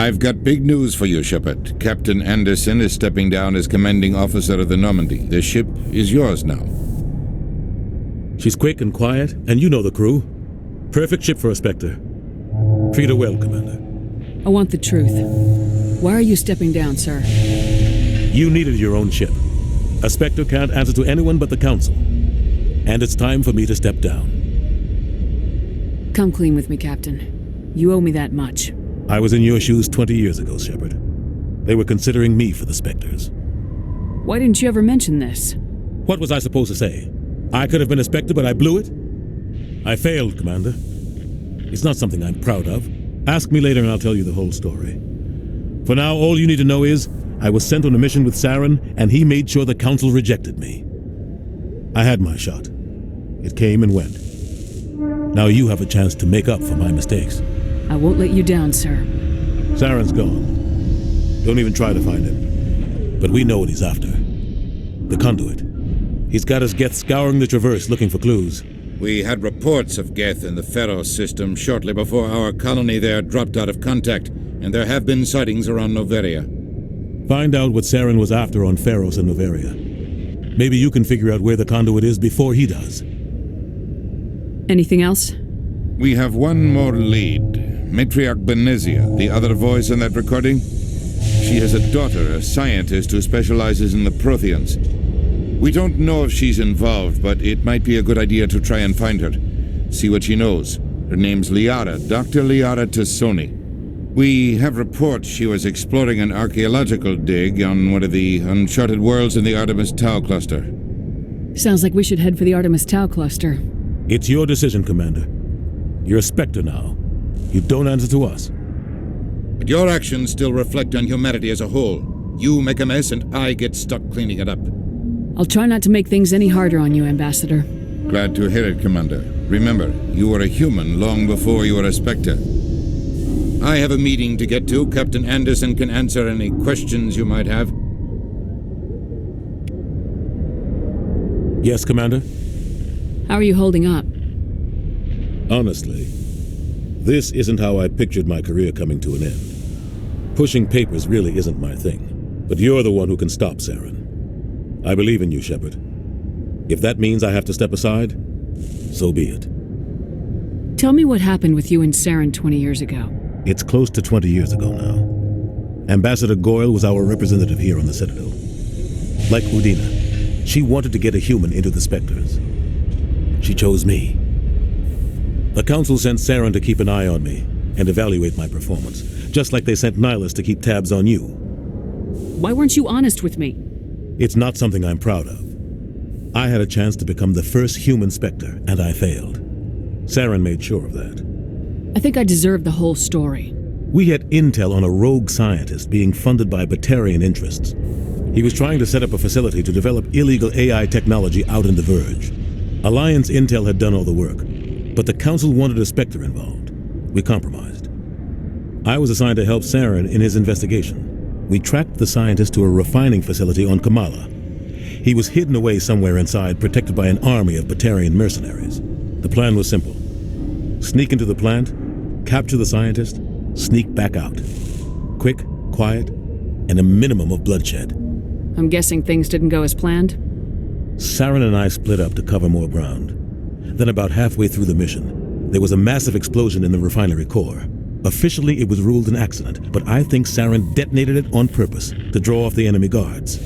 I've got big news for you, Shepard. Captain Anderson is stepping down as commanding officer of the Normandy. The ship is yours now. She's quick and quiet, and you know the crew. Perfect ship for a Spectre. Treat her well, Commander. I want the truth. Why are you stepping down, sir? You needed your own ship. A Spectre can't answer to anyone but the Council. And it's time for me to step down. Come clean with me, Captain. You owe me that much. I was in your shoes 20 years ago, Shepard. They were considering me for the Spectres. Why didn't you ever mention this? What was I supposed to say? I could have been a Spectre, but I blew it? I failed, Commander. It's not something I'm proud of. Ask me later and I'll tell you the whole story. For now, all you need to know is I was sent on a mission with Saren, and he made sure the Council rejected me. I had my shot. It came and went. Now you have a chance to make up for my mistakes. I won't let you down, sir. Saren's gone. Don't even try to find him. But we know what he's after. The Conduit. He's got his Geth scouring the Traverse looking for clues. We had reports of Geth in the Pharos system shortly before our colony there dropped out of contact, and there have been sightings around Noveria. Find out what Saren was after on Pharos and Noveria. Maybe you can figure out where the Conduit is before he does. Anything else? We have one more lead. Matriarch Benezia, the other voice in that recording. She has a daughter, a scientist who specializes in the Protheans. We don't know if she's involved, but it might be a good idea to try and find her. See what she knows. Her name's Liara, Dr. Liara Tassoni. We have reports she was exploring an archaeological dig on one of the uncharted worlds in the Artemis Tau cluster. Sounds like we should head for the Artemis Tau cluster. It's your decision, Commander. You're a Spectre now. You don't answer to us. But your actions still reflect on humanity as a whole. You make a mess and I get stuck cleaning it up. I'll try not to make things any harder on you, Ambassador. Glad to hear it, Commander. Remember, you were a human long before you were a Spectre. I have a meeting to get to. Captain Anderson can answer any questions you might have. Yes, Commander? How are you holding up? Honestly, this isn't how I pictured my career coming to an end. Pushing papers really isn't my thing, but you're the one who can stop Saren. I believe in you, Shepard. If that means I have to step aside, so be it. Tell me what happened with you and Saren 20 years ago. It's close to 20 years ago now. Ambassador Goyle was our representative here on the Citadel. Like Udina, she wanted to get a human into the Spectres. She chose me. The Council sent Saren to keep an eye on me and evaluate my performance, just like they sent Nihilus to keep tabs on you. Why weren't you honest with me? It's not something I'm proud of. I had a chance to become the first human Spectre, and I failed. Saren made sure of that. I think I deserve the whole story. We had intel on a rogue scientist being funded by Batarian interests. He was trying to set up a facility to develop illegal AI technology out in the Verge. Alliance intel had done all the work, but the Council wanted a Spectre involved. We compromised. I was assigned to help Saren in his investigation. We tracked the scientist to a refining facility on Kamala. He was hidden away somewhere inside, protected by an army of Batarian mercenaries. The plan was simple. Sneak into the plant, capture the scientist, sneak back out. Quick, quiet, and a minimum of bloodshed. I'm guessing things didn't go as planned? Saren and I split up to cover more ground. Then about halfway through the mission, there was a massive explosion in the refinery core. Officially, it was ruled an accident, but I think Saren detonated it on purpose to draw off the enemy guards.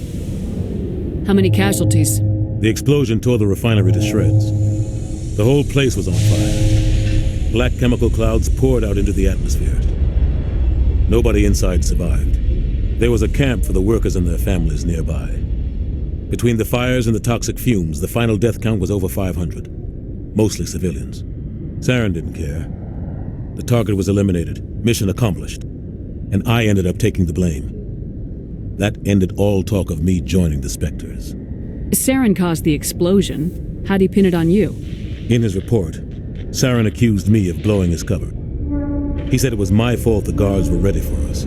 How many casualties? The explosion tore the refinery to shreds. The whole place was on fire. Black chemical clouds poured out into the atmosphere. Nobody inside survived. There was a camp for the workers and their families nearby. Between the fires and the toxic fumes, the final death count was over 500. Mostly civilians. Saren didn't care. The target was eliminated, mission accomplished, and I ended up taking the blame. That ended all talk of me joining the Spectres. Saren caused the explosion. How'd he pin it on you? In his report, Saren accused me of blowing his cover. He said it was my fault the guards were ready for us.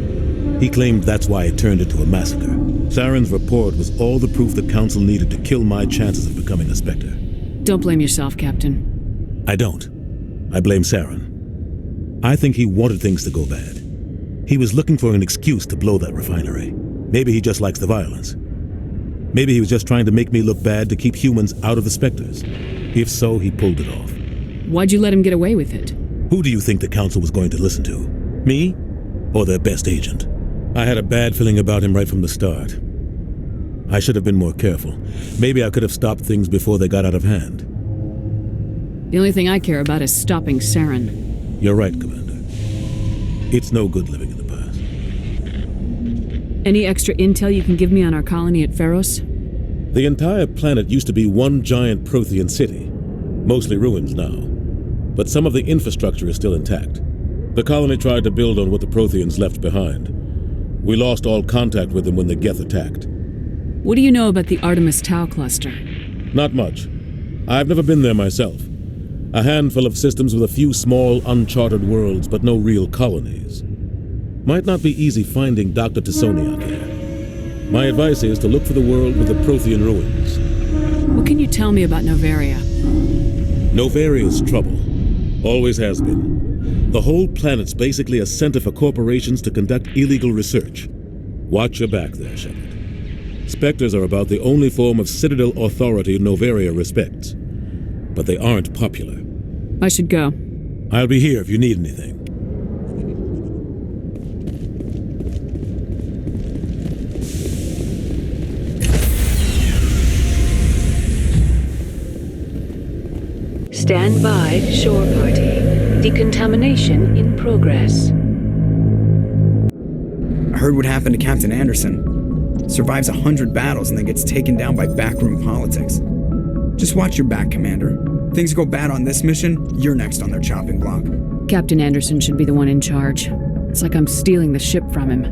He claimed that's why it turned into a massacre. Saren's report was all the proof the Council needed to kill my chances of becoming a Spectre. Don't blame yourself, Captain. I don't. I blame Saren. I think he wanted things to go bad. He was looking for an excuse to blow that refinery. Maybe he just likes the violence. Maybe he was just trying to make me look bad to keep humans out of the Spectres. If so, he pulled it off. Why'd you let him get away with it? Who do you think the Council was going to listen to? Me? Or their best agent? I had a bad feeling about him right from the start. I should have been more careful. Maybe I could have stopped things before they got out of hand. The only thing I care about is stopping Saren. You're right, Commander. It's no good living in the past. Any extra intel you can give me on our colony at Pharos? The entire planet used to be one giant Prothean city, mostly ruins now. But some of the infrastructure is still intact. The colony tried to build on what the Protheans left behind. We lost all contact with them when the Geth attacked. What do you know about the Artemis Tau cluster? Not much. I've never been there myself. A handful of systems with a few small, uncharted worlds, but no real colonies. Might not be easy finding Dr. T'Soni out there. My advice is to look for the world with the Prothean ruins. What can you tell me about Noveria? Novaria's trouble. Always has been. The whole planet's basically a center for corporations to conduct illegal research. Watch your back there, Shepard. Spectres are about the only form of Citadel authority Noveria respects. But they aren't popular. I should go. I'll be here if you need anything. Stand by, shore party. Decontamination in progress. I heard what happened to Captain Anderson. Survives 100 battles and then gets taken down by backroom politics. Just watch your back, Commander. Things go bad on this mission, you're next on their chopping block. Captain Anderson should be the one in charge. It's like I'm stealing the ship from him.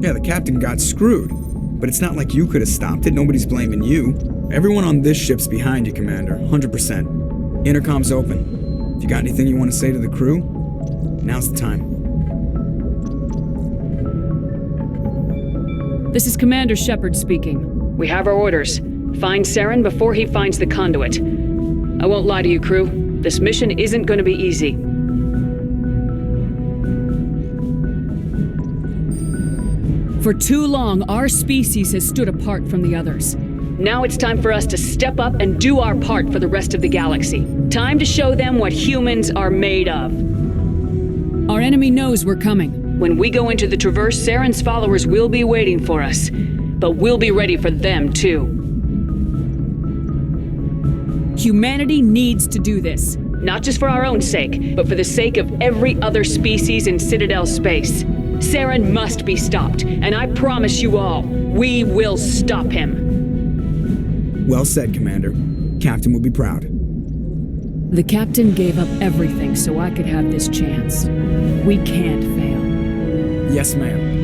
Yeah, the captain got screwed. But it's not like you could have stopped it, nobody's blaming you. Everyone on this ship's behind you, Commander, 100%. Intercom's open. If you got anything you want to say to the crew, now's the time. This is Commander Shepard speaking. We have our orders. Find Saren before he finds the conduit. I won't lie to you, crew. This mission isn't going to be easy. For too long, our species has stood apart from the others. Now it's time for us to step up and do our part for the rest of the galaxy. Time to show them what humans are made of. Our enemy knows we're coming. When we go into the Traverse, Saren's followers will be waiting for us. But we'll be ready for them, too. Humanity needs to do this. Not just for our own sake, but for the sake of every other species in Citadel space. Saren must be stopped, and I promise you all, we will stop him. Well said, Commander. Captain will be proud. The captain gave up everything so I could have this chance. We can't fail. Yes, ma'am.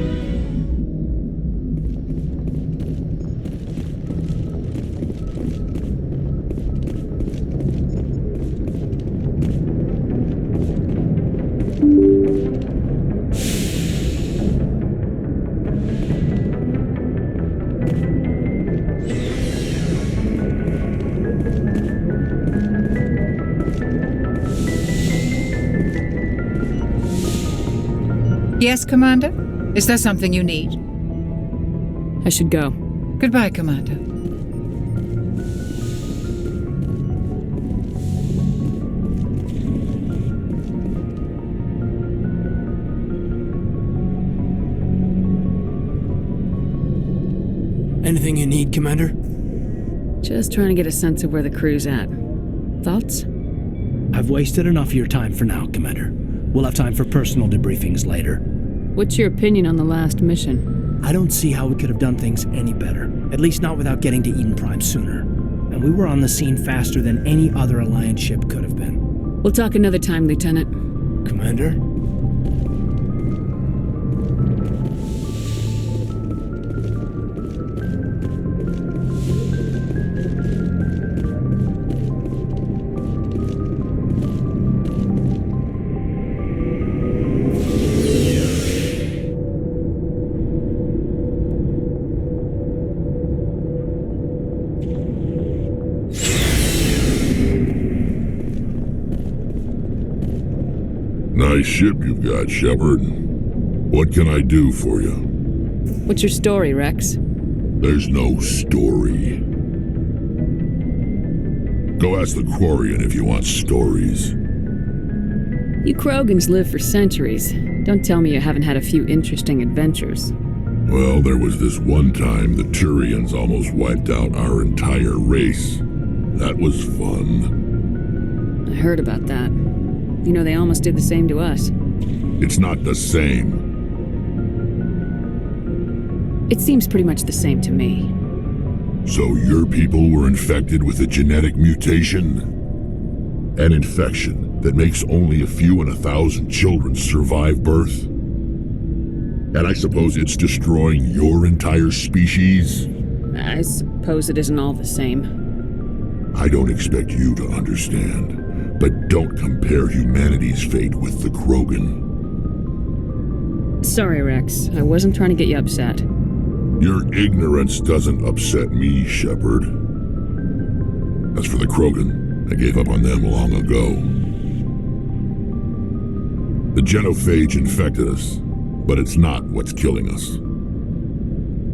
Yes, Commander? Is there something you need? I should go. Goodbye, Commander. Anything you need, Commander? Just trying to get a sense of where the crew's at. Thoughts? I've wasted enough of your time for now, Commander. We'll have time for personal debriefings later. What's your opinion on the last mission? I don't see how we could have done things any better. At least not without getting to Eden Prime sooner. And we were on the scene faster than any other Alliance ship could have been. We'll talk another time, Lieutenant. Commander? Nice ship you've got, Shepard. What can I do for you? What's your story, Rex? There's no story. Go ask the Quarian if you want stories. You Krogans live for centuries. Don't tell me you haven't had a few interesting adventures. Well, there was this one time the Turians almost wiped out our entire race. That was fun. I heard about that. You know, they almost did the same to us. It's not the same. It seems pretty much the same to me. So your people were infected with a genetic mutation? An infection that makes only a few in 1,000 children survive birth? And I suppose it's destroying your entire species? I suppose it isn't all the same. I don't expect you to understand, but don't compare humanity's fate with the Krogan. Sorry, Rex. I wasn't trying to get you upset. Your ignorance doesn't upset me, Shepard. As for the Krogan, I gave up on them long ago. The genophage infected us, but it's not what's killing us.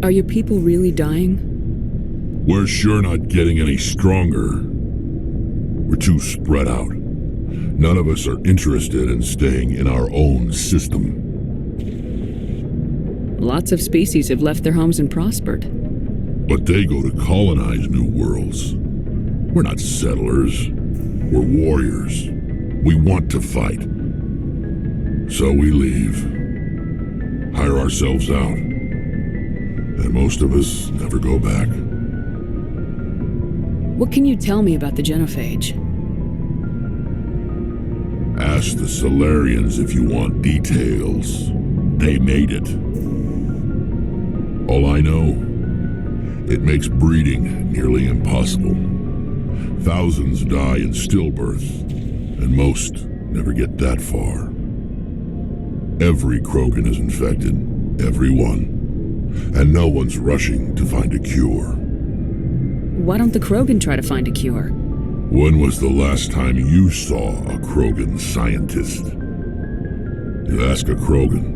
Are your people really dying? We're sure not getting any stronger. We're too spread out. None of us are interested in staying in our own system. Lots of species have left their homes and prospered. But they go to colonize new worlds. We're not settlers. We're warriors. We want to fight. So we leave. Hire ourselves out. And most of us never go back. What can you tell me about the genophage? Ask the Solarians if you want details. They made it. All I know, it makes breeding nearly impossible. Thousands die in stillbirth, and most never get that far. Every Krogan is infected, every one. And no one's rushing to find a cure. Why don't the Krogan try to find a cure? When was the last time you saw a Krogan scientist? You ask a Krogan,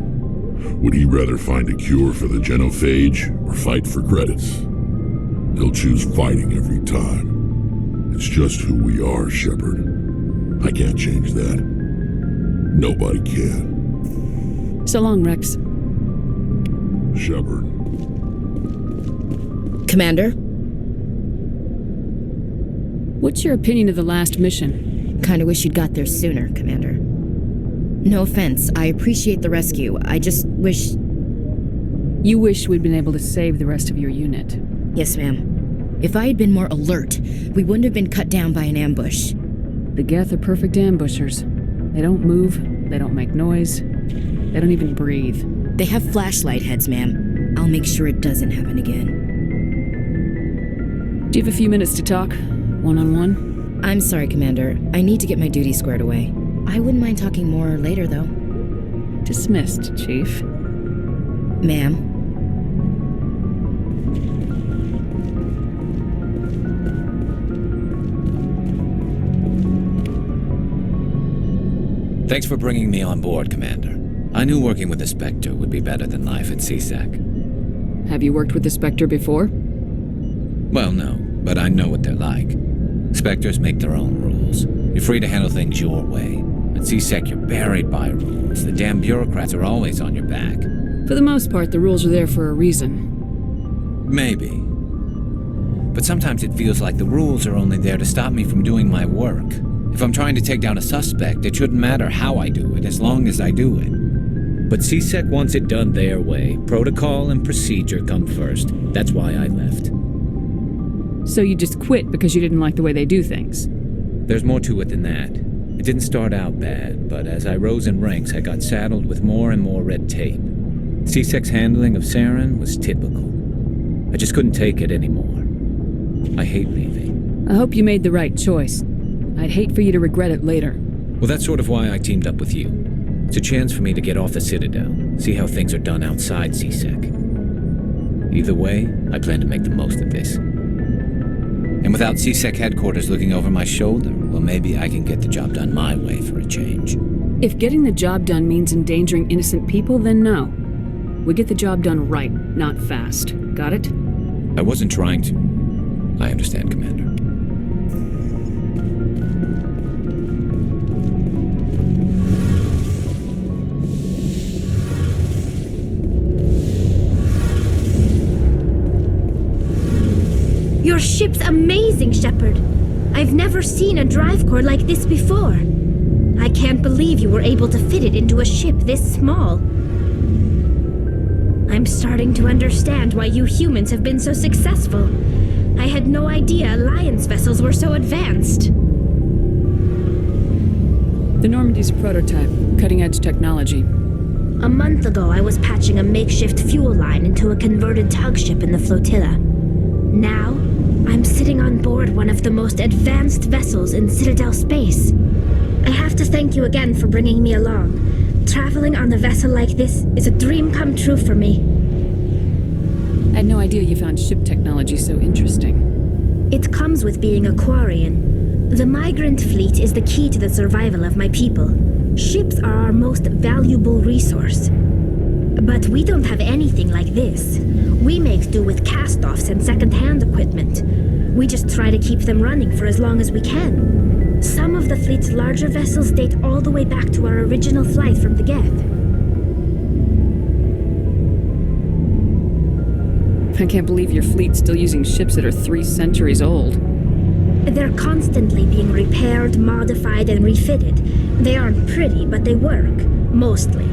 would he rather find a cure for the genophage or fight for credits? He'll choose fighting every time. It's just who we are, Shepard. I can't change that. Nobody can. So long, Rex. Shepard. Commander? What's your opinion of the last mission? Kinda wish you'd got there sooner, Commander. No offense, I appreciate the rescue. I just wish... You wish we'd been able to save the rest of your unit. Yes, ma'am. If I had been more alert, we wouldn't have been cut down by an ambush. The Geth are perfect ambushers. They don't move, they don't make noise, they don't even breathe. They have flashlight heads, ma'am. I'll make sure it doesn't happen again. Do you have a few minutes to talk? One-on-one? I'm sorry, Commander. I need to get my duty squared away. I wouldn't mind talking more later, though. Dismissed, Chief. Ma'am. Thanks for bringing me on board, Commander. I knew working with the Spectre would be better than life at C-Sec. Have you worked with the Spectre before? Well, no, but I know what they're like. Spectres make their own rules. You're free to handle things your way. At C-Sec, you're buried by rules. The damn bureaucrats are always on your back. For the most part, the rules are there for a reason. Maybe. But sometimes it feels like the rules are only there to stop me from doing my work. If I'm trying to take down a suspect, it shouldn't matter how I do it, as long as I do it. But C-Sec wants it done their way. Protocol and procedure come first. That's why I left. So you just quit because you didn't like the way they do things? There's more to it than that. It didn't start out bad, but as I rose in ranks, I got saddled with more and more red tape. C-Sec's handling of Saren was typical. I just couldn't take it anymore. I hate leaving. I hope you made the right choice. I'd hate for you to regret it later. Well, that's sort of why I teamed up with you. It's a chance for me to get off the Citadel, see how things are done outside C-Sec. Either way, I plan to make the most of this. And without C-Sec headquarters looking over my shoulder, well, maybe I can get the job done my way for a change. If getting the job done means endangering innocent people, then no. We get the job done right, not fast. Got it? I wasn't trying to. I understand, Commander. Your ship's amazing, Shepard. I've never seen a drive core like this before. I can't believe you were able to fit it into a ship this small. I'm starting to understand why you humans have been so successful. I had no idea Alliance vessels were so advanced. The Normandy's a prototype, cutting-edge technology. A month ago, I was patching a makeshift fuel line into a converted tug ship in the flotilla. Now, I'm sitting on board one of the most advanced vessels in Citadel space. I have to thank you again for bringing me along. Traveling on a vessel like this is a dream come true for me. I had no idea you found ship technology so interesting. It comes with being a Quarian. The migrant fleet is the key to the survival of my people. Ships are our most valuable resource. But we don't have anything like this. We make do with cast-offs and second-hand equipment. We just try to keep them running for as long as we can. Some of the fleet's larger vessels date all the way back to our original flight from the Geth. I can't believe your fleet's still using ships that are 3 centuries old. They're constantly being repaired, modified, and refitted. They aren't pretty, but they work. Mostly.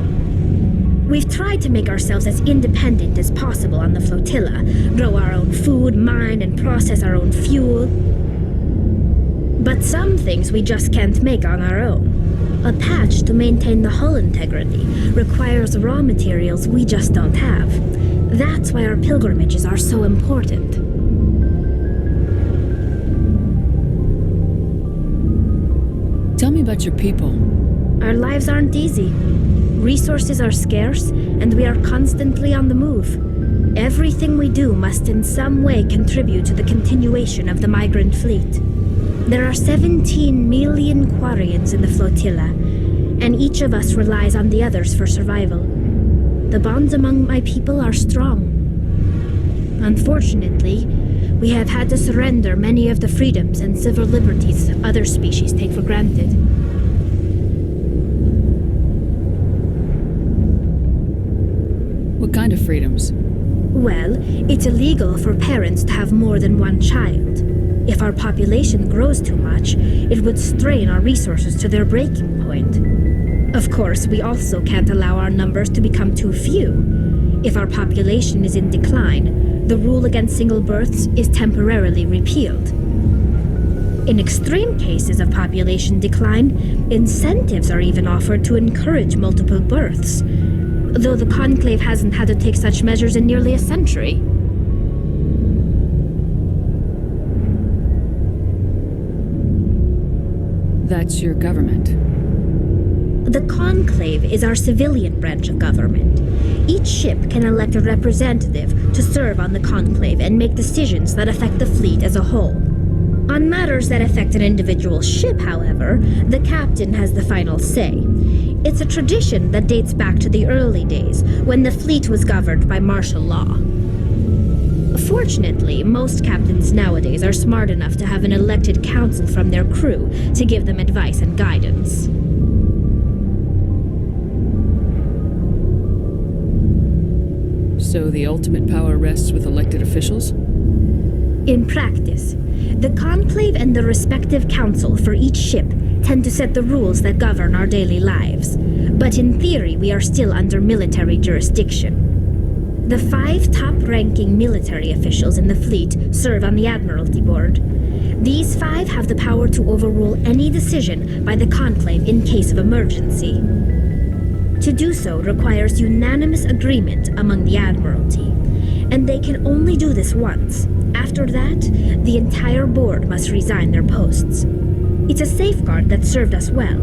We've tried to make ourselves as independent as possible on the flotilla, grow our own food, mine, and process our own fuel. But some things we just can't make on our own. A patch to maintain the hull integrity requires raw materials we just don't have. That's why our pilgrimages are so important. Tell me about your people. Our lives aren't easy. Resources are scarce, and we are constantly on the move. Everything we do must in some way contribute to the continuation of the migrant fleet. There are 17 million Quarians in the flotilla, and each of us relies on the others for survival. The bonds among my people are strong. Unfortunately, we have had to surrender many of the freedoms and civil liberties other species take for granted. What kind of freedoms? Well, it's illegal for parents to have more than one child. If our population grows too much, it would strain our resources to their breaking point. Of course, we also can't allow our numbers to become too few. If our population is in decline, the rule against single births is temporarily repealed. In extreme cases of population decline, incentives are even offered to encourage multiple births, though the Conclave hasn't had to take such measures in nearly a century. That's your government. The Conclave is our civilian branch of government. Each ship can elect a representative to serve on the Conclave and make decisions that affect the fleet as a whole. On matters that affect an individual ship, however, the captain has the final say. It's a tradition that dates back to the early days, when the fleet was governed by martial law. Fortunately, most captains nowadays are smart enough to have an elected council from their crew to give them advice and guidance. So the ultimate power rests with elected officials? In practice, the Conclave and the respective council for each ship tend to set the rules that govern our daily lives. But in theory, we are still under military jurisdiction. The 5 top-ranking military officials in the fleet serve on the Admiralty Board. These 5 have the power to overrule any decision by the Conclave in case of emergency. To do so requires unanimous agreement among the Admiralty, and they can only do this once. After that, the entire board must resign their posts. It's a safeguard that served us well.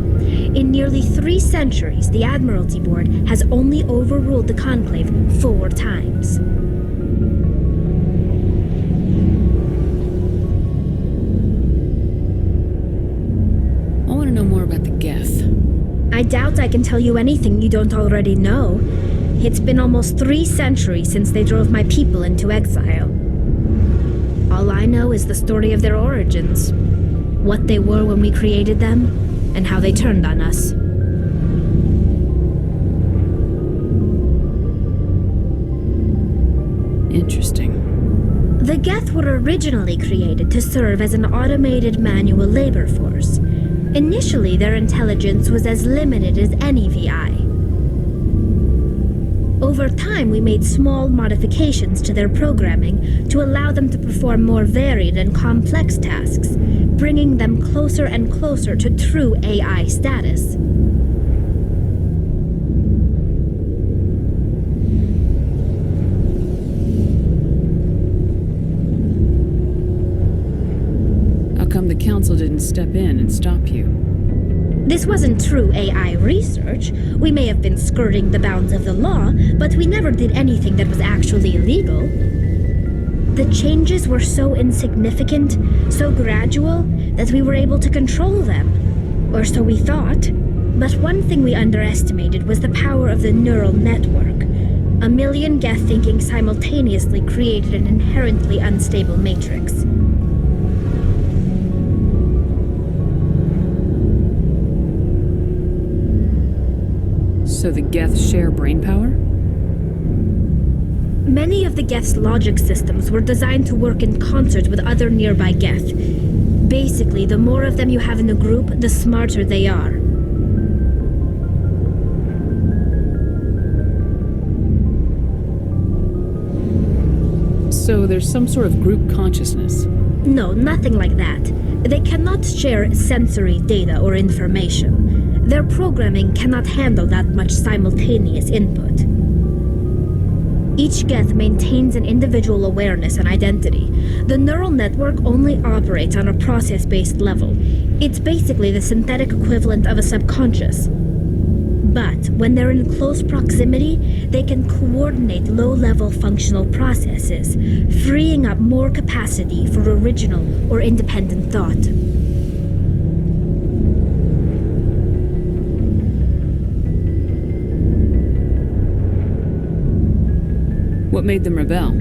In nearly 3 centuries, the Admiralty Board has only overruled the Conclave 4 times. I want to know more about the Geth. I doubt I can tell you anything you don't already know. It's been almost 3 centuries since they drove my people into exile. All I know is the story of their origins, what they were when we created them, and how they turned on us. Interesting. The Geth were originally created to serve as an automated manual labor force. Initially, their intelligence was as limited as any VI. Over time, we made small modifications to their programming to allow them to perform more varied and complex tasks, bringing them closer and closer to true AI status. How come the Council didn't step in and stop you? This wasn't true AI research. We may have been skirting the bounds of the law, but we never did anything that was actually illegal. The changes were so insignificant, so gradual, that we were able to control them. Or so we thought. But one thing we underestimated was the power of the neural network. 1 million Geth thinking simultaneously created an inherently unstable matrix. So the Geth share brainpower? Many of the Geth's logic systems were designed to work in concert with other nearby Geth. Basically, the more of them you have in a group, the smarter they are. So there's some sort of group consciousness? No, nothing like that. They cannot share sensory data or information. Their programming cannot handle that much simultaneous input. Each Geth maintains an individual awareness and identity. The neural network only operates on a process-based level. It's basically the synthetic equivalent of a subconscious. But when they're in close proximity, they can coordinate low-level functional processes, freeing up more capacity for original or independent thought. What made them rebel?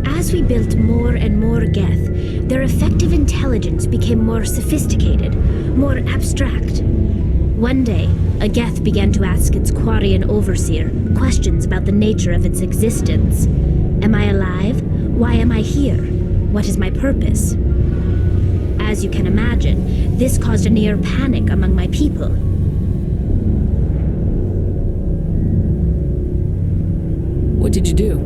As we built more and more Geth, their effective intelligence became more sophisticated, more abstract. One day, a Geth began to ask its Quarian overseer questions about the nature of its existence. Am I alive? Why am I here? What is my purpose? As you can imagine, this caused a near panic among my people. What did you do?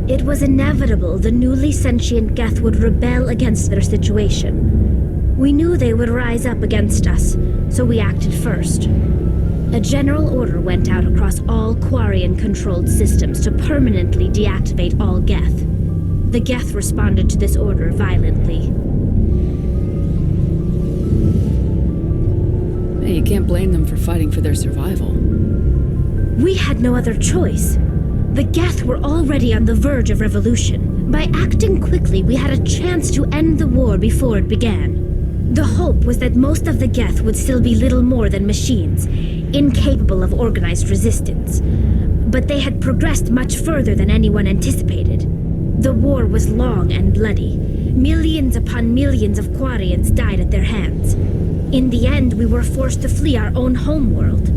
It was inevitable the newly sentient Geth would rebel against their situation. We knew they would rise up against us, so we acted first. A general order went out across all Quarian-controlled systems to permanently deactivate all Geth. The Geth responded to this order violently. Hey, you can't blame them for fighting for their survival. We had no other choice. The Geth were already on the verge of revolution. By acting quickly, we had a chance to end the war before it began. The hope was that most of the Geth would still be little more than machines, incapable of organized resistance. But they had progressed much further than anyone anticipated. The war was long and bloody. Millions upon millions of Quarians died at their hands. In the end, we were forced to flee our own homeworld.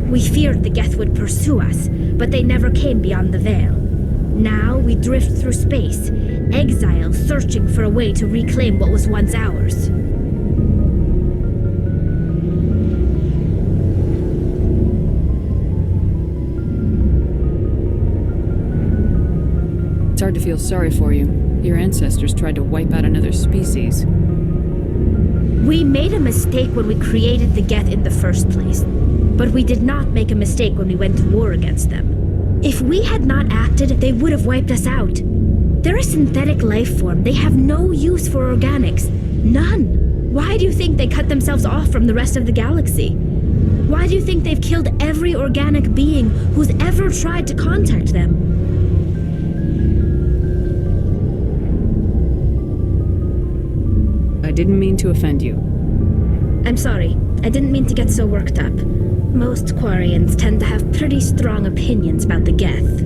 We feared the Geth would pursue us, but they never came beyond the Veil. Now we drift through space, exile searching for a way to reclaim what was once ours. It's hard to feel sorry for you. Your ancestors tried to wipe out another species. We made a mistake when we created the Geth in the first place. But we did not make a mistake when we went to war against them. If we had not acted, they would have wiped us out. They're a synthetic life form. They have no use for organics. None. Why do you think they cut themselves off from the rest of the galaxy? Why do you think they've killed every organic being who's ever tried to contact them? I didn't mean to offend you. I'm sorry. I didn't mean to get so worked up. Most Quarians tend to have pretty strong opinions about the Geth.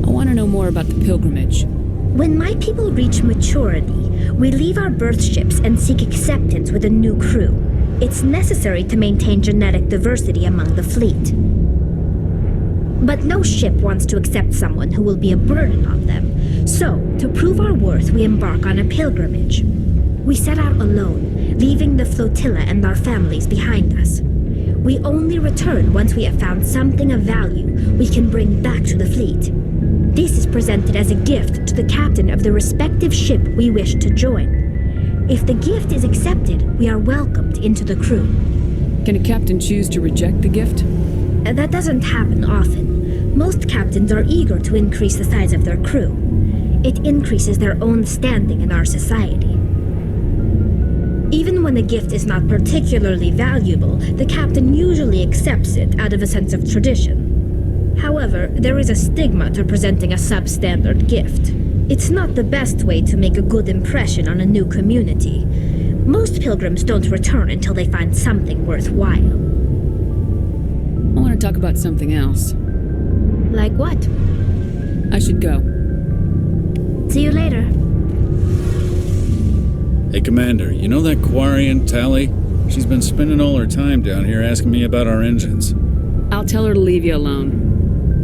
I want to know more about the pilgrimage. When my people reach maturity, we leave our birth ships and seek acceptance with a new crew. It's necessary to maintain genetic diversity among the fleet. But no ship wants to accept someone who will be a burden on them. So, to prove our worth, we embark on a pilgrimage. We set out alone, leaving the flotilla and our families behind us. We only return once we have found something of value we can bring back to the fleet. This is presented as a gift to the captain of the respective ship we wish to join. If the gift is accepted, we are welcomed into the crew. Can a captain choose to reject the gift? That doesn't happen often. Most captains are eager to increase the size of their crew. It increases their own standing in our society. Even when the gift is not particularly valuable, the captain usually accepts it out of a sense of tradition. However, there is a stigma to presenting a substandard gift. It's not the best way to make a good impression on a new community. Most pilgrims don't return until they find something worthwhile. I want to talk about something else. Like what? I should go. See you later. Hey, Commander, you know that Quarian, Tali? She's been spending all her time down here asking me about our engines. I'll tell her to leave you alone.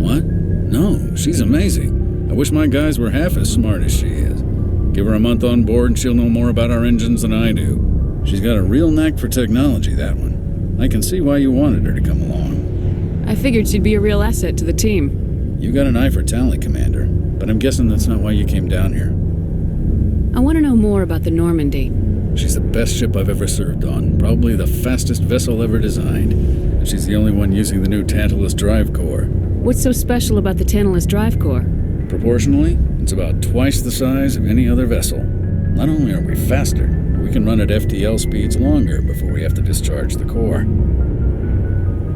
What? No, she's amazing. I wish my guys were half as smart as she is. Give her a month on board and she'll know more about our engines than I do. She's got a real knack for technology, that one. I can see why you wanted her to come along. I figured she'd be a real asset to the team. You got an eye for Tali, Commander, but I'm guessing that's not why you came down here. I want to know more about the Normandy. She's the best ship I've ever served on, probably the fastest vessel ever designed. And she's the only one using the new Tantalus drive core. What's so special about the Tantalus drive core? Proportionally, it's about twice the size of any other vessel. Not only are we faster, we can run at FTL speeds longer before we have to discharge the core.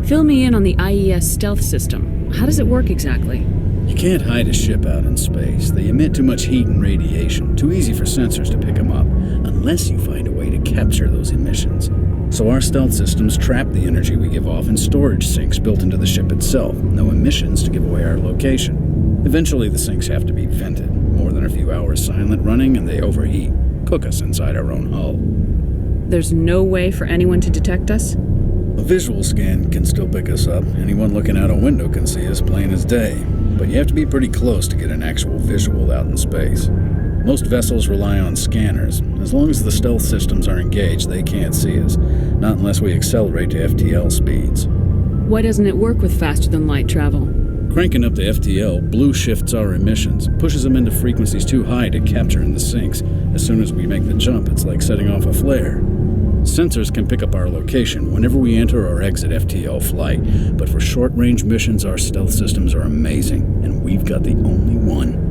Fill me in on the IES stealth system. How does it work exactly? You can't hide a ship out in space. They emit too much heat and radiation, too easy for sensors to pick them up, unless you find a way to capture those emissions. So our stealth systems trap the energy we give off in storage sinks built into the ship itself, no emissions to give away our location. Eventually the sinks have to be vented. More than a few hours silent running and they overheat, cook us inside our own hull. There's no way for anyone to detect us? A visual scan can still pick us up. Anyone looking out a window can see us plain as day. But you have to be pretty close to get an actual visual out in space. Most vessels rely on scanners. As long as the stealth systems are engaged, they can't see us. Not unless we accelerate to FTL speeds. Why doesn't it work with faster-than-light travel? Cranking up to FTL blue shifts our emissions, pushes them into frequencies too high to capture in the sinks. As soon as we make the jump, it's like setting off a flare. Sensors can pick up our location whenever we enter or exit FTL flight, but for short-range missions, our stealth systems are amazing, and we've got the only one.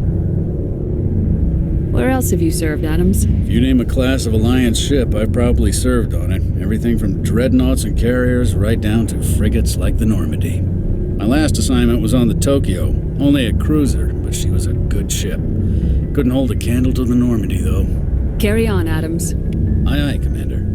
Where else have you served, Adams? If you name a class of Alliance ship, I've probably served on it. Everything from dreadnoughts and carriers right down to frigates like the Normandy. My last assignment was on the Tokyo, only a cruiser, but she was a good ship. Couldn't hold a candle to the Normandy, though. Carry on, Adams. Aye, aye, Commander.